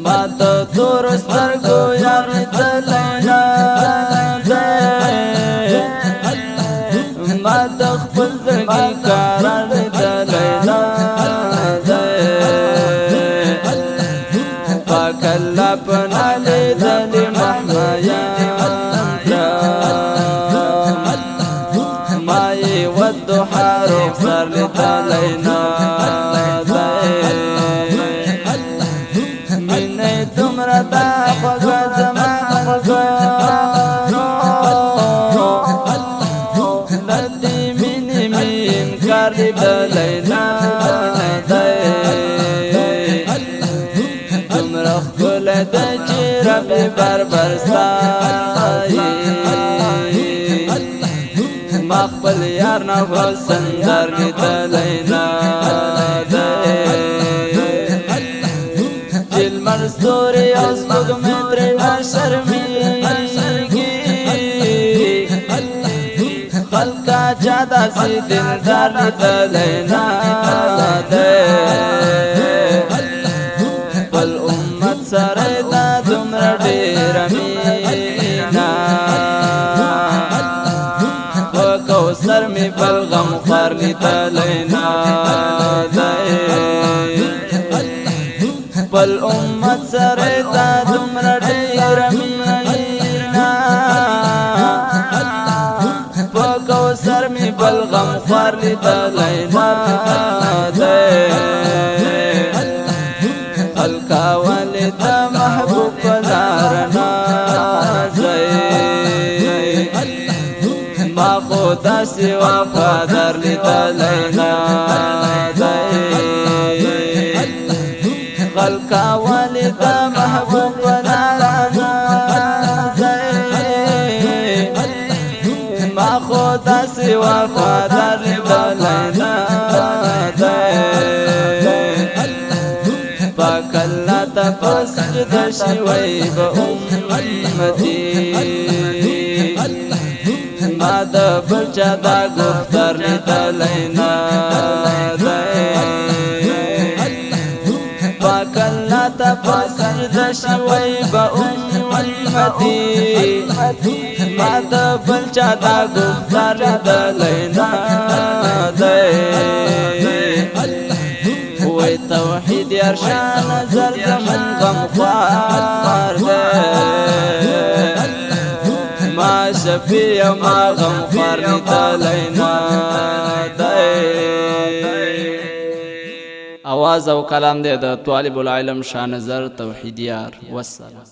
ما د تور سترګو یار ته لیلا ما د خپل زړګي قرار ته لیلا پاک الله پنا لیدل محمیا ماي والضحى رخصر لتلينا مني تمردا خوغا زمان خوغا لدي مني من كار لتلينا تمرخ كل دجي ربي بربر ساي مخبل یار نو حسن در لیدلینا دل مرستوری از مگمتر نشرمیگی خلقا جادا سی دل در لیدلینا پل امت سریدا دمر دیرمینا سر می بلغم خار لیدلینا پل امت سریدا دمر ډیر مینا پکو سر می بلغم خار لیدلینا الکا والد محبوب پزارنا ما خدا سی وفادار لیدلینا خلقا والدا محبوب ونارانا ما خدا سی وفادار لیدلینا پاک اللہ تپسجد شوی با امتی ما د بلچا دا گفتار لیدلینا پاک اللہ تپسجد شوی با امتی ما د بلچا دا گفتار لیدلینا وی توحید یرشان زر زمن غمخوار ما شفیع ما غمخوار لیدلینا آواز او کلام دی د طالب العلم شاه نظر توحیدیار والسلام.